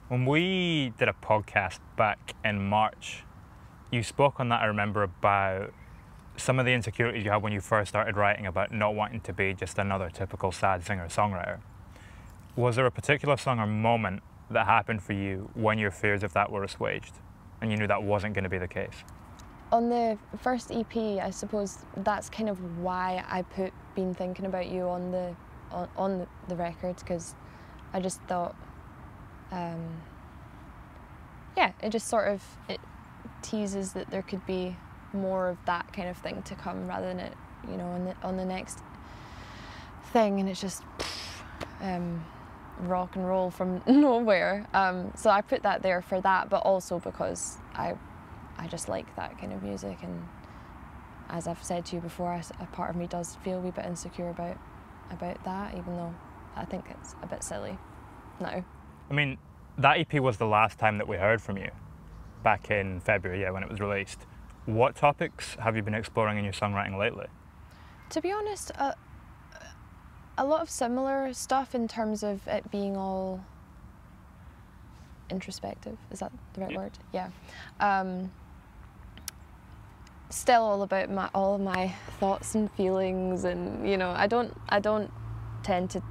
When we did a podcast back in March, you spoke on that, I remember, about some of the insecurities you had when you first started writing about not wanting to be just another typical sad singer-songwriter. Was there a particular song or moment that happened for you when your fears of that were assuaged and you knew that wasn't going to be the case? On the first EP, I suppose that's kind of why I put Been Thinking About You on the record, because I just thought, yeah, it just sort of, it teases that there could be more of that kind of thing to come rather than it, you know, on the next thing, and it's just rock and roll from nowhere. So I put that there for that, but also because I just like that kind of music, and as I've said to you before, a part of me does feel a wee bit insecure about that, even though I think it's a bit silly now. I mean, that EP was the last time that we heard from you, back in February, yeah, when it was released. What topics have you been exploring in your songwriting lately? To be honest, a lot of similar stuff in terms of it being all introspective. Is that the right word? Yeah. Still all about all of my thoughts and feelings, and you know, I don't tend to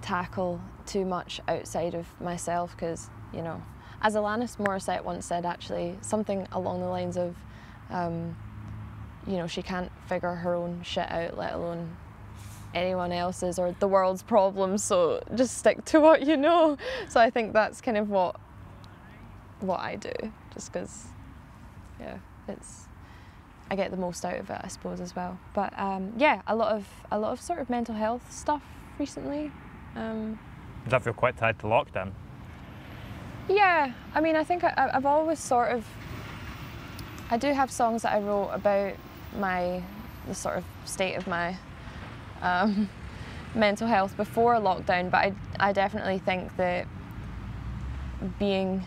tackle too much outside of myself, because, you know, as Alanis Morissette once said, actually, something along the lines of, you know, she can't figure her own shit out, let alone anyone else's or the world's problems, so just stick to what you know. So I think that's kind of what I do, just because, yeah, I get the most out of it, I suppose, as well. But yeah, a lot of sort of mental health stuff recently. Does that feel quite tied to lockdown? Yeah, I mean, I think I've always sort of, I do have songs that I wrote about the sort of state of my mental health before lockdown, but I definitely think that being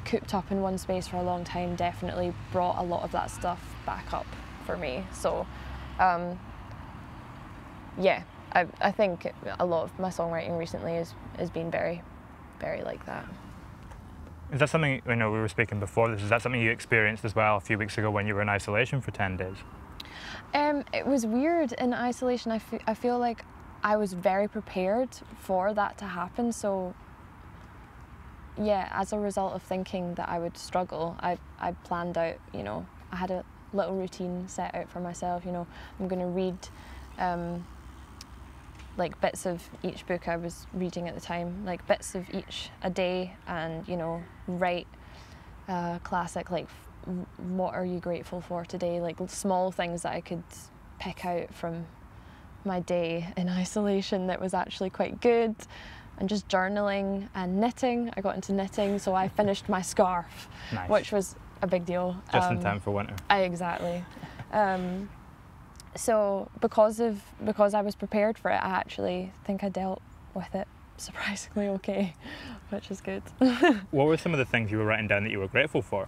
cooped up in one space for a long time definitely brought a lot of that stuff back up for me. So yeah, I think a lot of my songwriting recently has been very, very like that. Is that something, you know, we were speaking before this, is that something you experienced as well a few weeks ago when you were in isolation for 10 days? It was weird in isolation. I feel like I was very prepared for that to happen, so yeah, as a result of thinking that I would struggle, I planned out, you know, I had a little routine set out for myself. You know, I'm going to read like bits of each book I was reading at the time, like bits of each a day, and, you know, write classic, like, what are you grateful for today, like small things that I could pick out from my day in isolation that was actually quite good, and just journaling and knitting. I got into knitting, so I finished my scarf. Nice. Which was a big deal. Just in time for winter. Exactly. So because I was prepared for it, I actually think I dealt with it surprisingly okay, which is good. What were some of the things you were writing down that you were grateful for?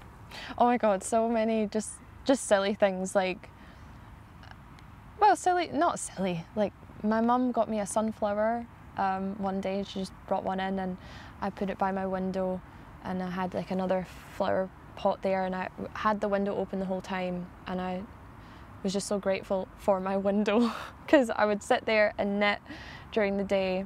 Oh my God, so many just silly things, like, well, not silly, like my mum got me a sunflower one day. She just brought one in and I put it by my window, and I had like another flower pot there, and I had the window open the whole time, and I was just so grateful for my window because I would sit there and knit during the day,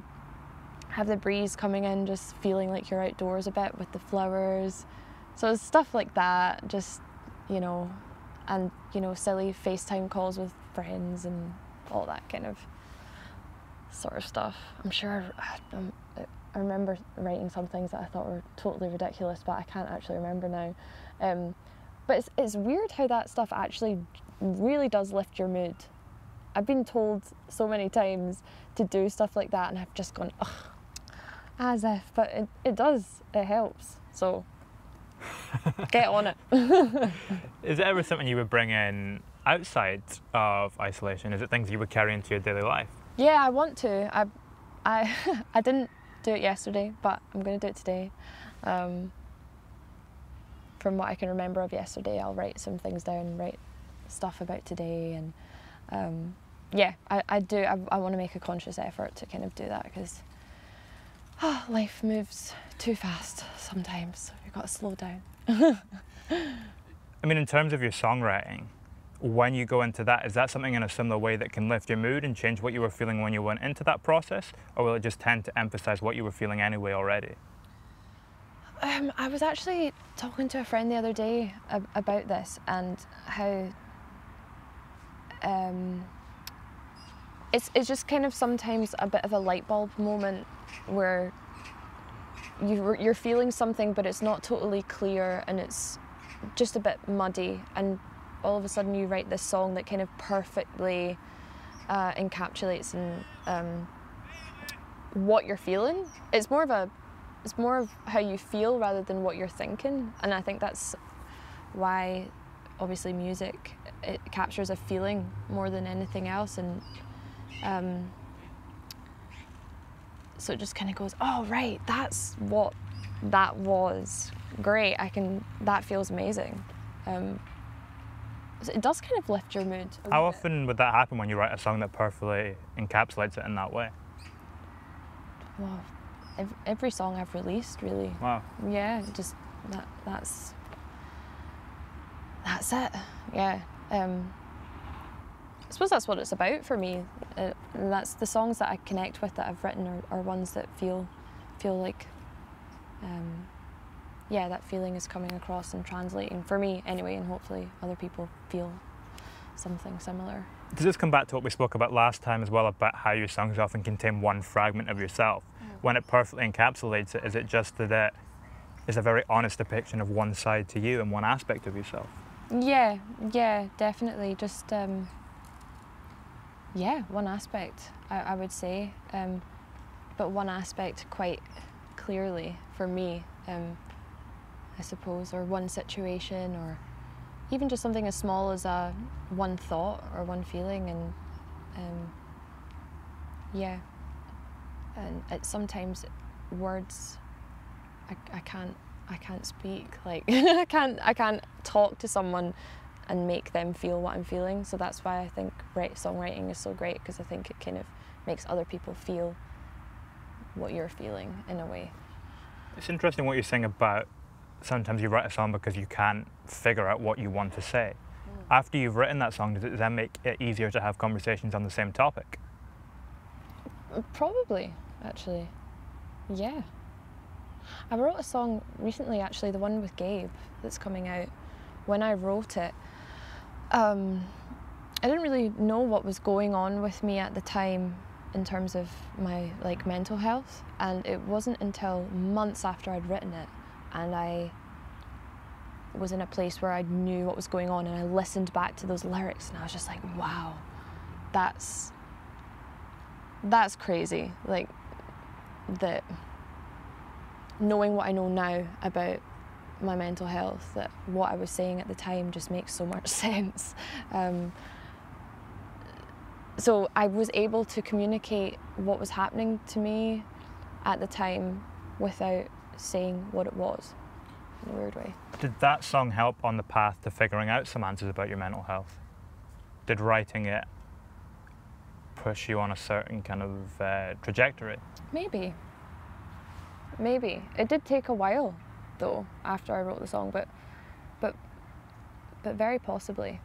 have the breeze coming in, just feeling like you're outdoors a bit with the flowers. So it's stuff like that, just, you know, and, you know, silly FaceTime calls with friends and all that kind of sort of stuff. I'm sure I remember writing some things that I thought were totally ridiculous, but I can't actually remember now. But it's weird how that stuff actually really does lift your mood. I've been told so many times to do stuff like that, and I've just gone, ugh, as if, but it does, it helps. So get on it. Is it ever something you would bring in outside of isolation? Is it things you would carry into your daily life? Yeah, I want to. I didn't do it yesterday, but I'm going to do it today. From what I can remember of yesterday, I'll write some things down, write stuff about today, and yeah, I want to make a conscious effort to kind of do that, because life moves too fast. sometimes you've got to slow down. I mean, in terms of your songwriting, when you go into that, is that something in a similar way that can lift your mood and change what you were feeling when you went into that process? Or will it just tend to emphasize what you were feeling anyway already? I was actually talking to a friend the other day about this and how it's just kind of sometimes a bit of a light bulb moment where you're feeling something but it's not totally clear and it's just a bit muddy, and all of a sudden you write this song that kind of perfectly encapsulates and what you're feeling. It's more of how you feel rather than what you're thinking, and I think that's why obviously music, it captures a feeling more than anything else, and so it just kind of goes, oh right, that's what that was. Great, that feels amazing. So it does kind of lift your mood. How often would that happen when you write a song that perfectly encapsulates it in that way? Well, every song I've released, really. Wow. Yeah, just that's it. Yeah. I suppose that's what it's about for me. That's the songs that I connect with that I've written are ones that feel like, yeah, that feeling is coming across and translating for me anyway, and hopefully other people feel something similar. Does this come back to what we spoke about last time as well, about how your songs often contain one fragment of yourself? When it perfectly encapsulates it, is it just that it is a very honest depiction of one side to you and one aspect of yourself? Yeah, definitely. Just, yeah, one aspect, I would say, but one aspect quite clearly for me, I suppose, or one situation, or even just something as small as one thought or one feeling, and yeah, and sometimes words, I can't speak, like I can't talk to someone and make them feel what I'm feeling. So that's why I think songwriting is so great, because I think it kind of makes other people feel what you're feeling in a way. It's interesting what you're saying about sometimes you write a song because you can't figure out what you want to say. After you've written that song, does it then make it easier to have conversations on the same topic? Probably, actually. Yeah. I wrote a song recently, actually, the one with Gabe that's coming out. When I wrote it, I didn't really know what was going on with me at the time in terms of my mental health, and it wasn't until months after I'd written it and I was in a place where I knew what was going on, and I listened back to those lyrics and I was just like, wow, that's crazy. Like, that knowing what I know now about my mental health, that what I was saying at the time just makes so much sense. So I was able to communicate what was happening to me at the time without saying what it was, in a weird way. Did that song help on the path to figuring out some answers about your mental health? Did writing it push you on a certain kind of trajectory? Maybe. It did take a while, though, after I wrote the song, but very possibly.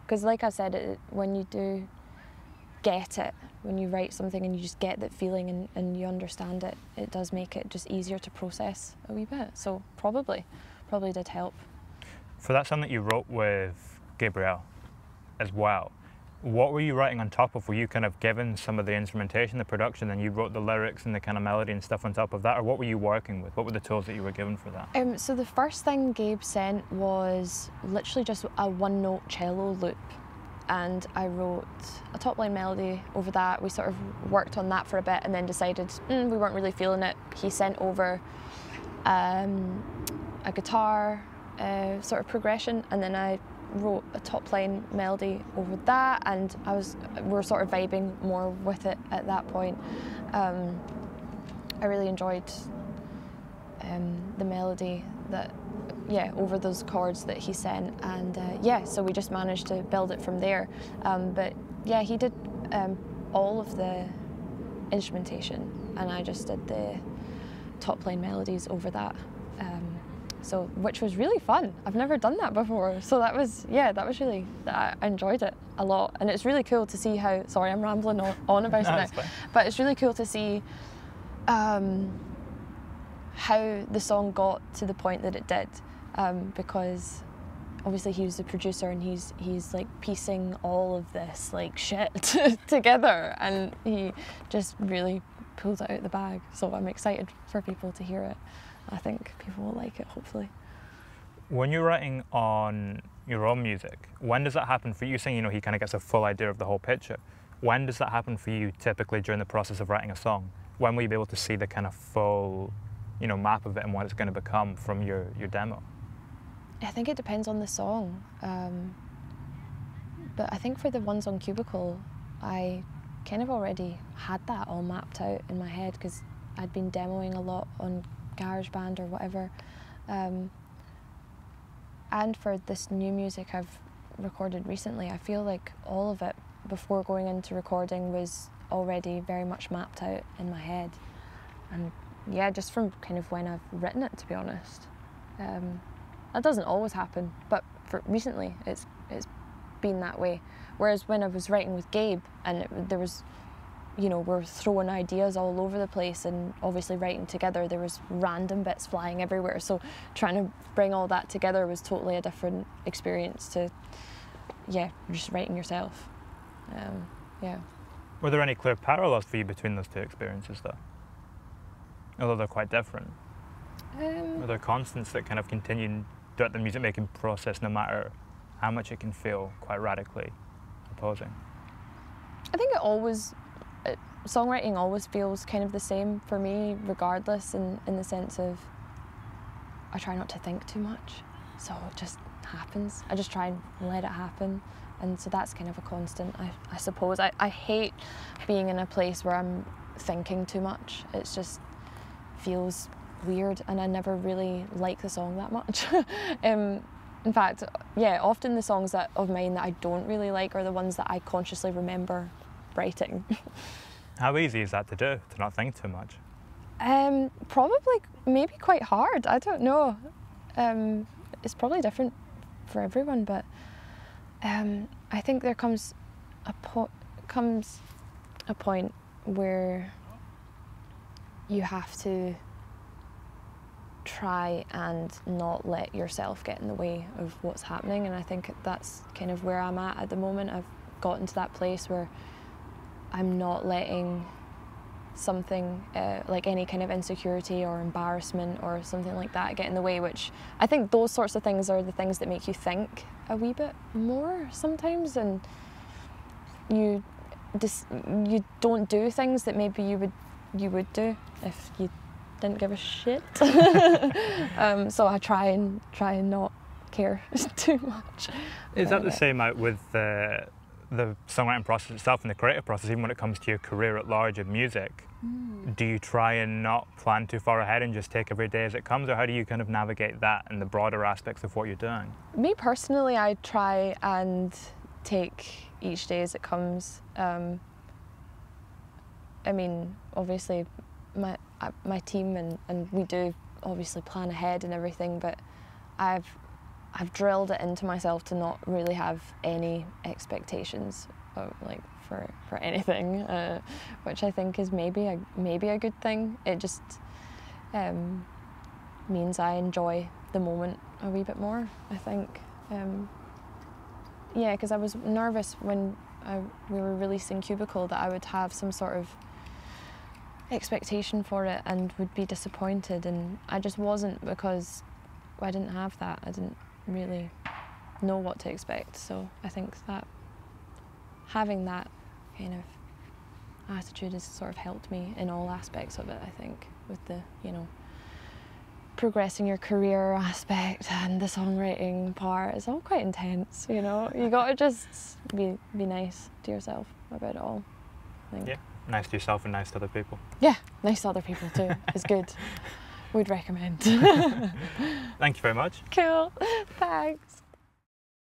Because like I said, when you do get it, when you write something and you just get that feeling and you understand it, it does make it just easier to process a wee bit. So probably did help. For that song that you wrote with Gabriel as well, what were you writing on top of? Were you kind of given some of the instrumentation, the production, and you wrote the lyrics and the kind of melody and stuff on top of that? Or what were you working with? What were the tools that you were given for that? So the first thing Gabe sent was literally just a one-note cello loop, and I wrote a top-line melody over that. We sort of worked on that for a bit and then decided we weren't really feeling it. He sent over a guitar sort of progression, and then I wrote a top-line melody over that, and we were sort of vibing more with it at that point. I really enjoyed the melody over those chords that he sent, and so we just managed to build it from there. But yeah, he did all of the instrumentation, and I just did the top-line melodies over that So, which was really fun. I've never done that before. So that was really, I enjoyed it a lot. And it's really cool to see how, sorry, I'm rambling on about it now, but it's really cool to see how the song got to the point that it did. Because obviously he was the producer and he's like piecing all of this like shit together, and he just really pulled it out of the bag. So I'm excited for people to hear it. I think people will like it, hopefully. When you're writing on your own music, when does that happen for you? Saying, you know, he kind of gets a full idea of the whole picture. When does that happen for you typically during the process of writing a song? When will you be able to see the kind of full, you know, map of it and what it's going to become from your demo? I think it depends on the song. But I think for the ones on Cubicle, I kind of already had that all mapped out in my head because I'd been demoing a lot on GarageBand or whatever. And for this new music I've recorded recently, I feel like all of it before going into recording was already very much mapped out in my head. And yeah, just from kind of when I've written it, to be honest. That doesn't always happen, but for recently it's been that way. Whereas when I was writing with Gabe and there was, you know, we're throwing ideas all over the place, and obviously writing together there was random bits flying everywhere, so trying to bring all that together was totally a different experience to, yeah, just writing yourself. Yeah. Were there any clear parallels for you between those two experiences though? Although they're quite different. Were there constants that kind of continued throughout the music making process, no matter how much it can feel quite radically opposing? I think songwriting always feels kind of the same for me, regardless, in the sense of I try not to think too much, so it just happens. I just try and let it happen, and so that's kind of a constant, I suppose. I hate being in a place where I'm thinking too much. It just feels weird, and I never really like the song that much. In fact, yeah, often the songs of mine that I don't really like are the ones that I consciously remember writing. How easy is that to do, to not think too much? Probably, maybe quite hard. I don't know. It's probably different for everyone, but I think there comes a point where you have to try and not let yourself get in the way of what's happening, and I think that's kind of where I'm at the moment. I've gotten to that place where I'm not letting something like any kind of insecurity or embarrassment or something like that get in the way, which I think those sorts of things are the things that make you think a wee bit more sometimes, and you don't do things that maybe you would do if you didn't give a shit. So I try and not care too much. Is that the same out with the songwriting process itself and the creative process, even when it comes to your career at large in music? Do you try and not plan too far ahead and just take every day as it comes, or how do you kind of navigate that and the broader aspects of what you're doing? Me personally, I try and take each day as it comes. I mean, obviously my team and we do obviously plan ahead and everything, but I've drilled it into myself to not really have any expectations like for anything, which I think is maybe a good thing. It just means I enjoy the moment a wee bit more, I think. Yeah, because I was nervous when we were releasing Cubicle that I would have some sort of expectation for it and would be disappointed, and I just wasn't, because I didn't have that. I didn't really know what to expect, so I think that having that kind of attitude has sort of helped me in all aspects of it, I think, with the, you know, progressing your career aspect and the songwriting part. It's all quite intense, you know. You gotta just be nice to yourself about it all, I think. Yeah, nice to yourself and nice to other people. Yeah, nice to other people too. It's good. Would recommend. Thank you very much. Cool, thanks.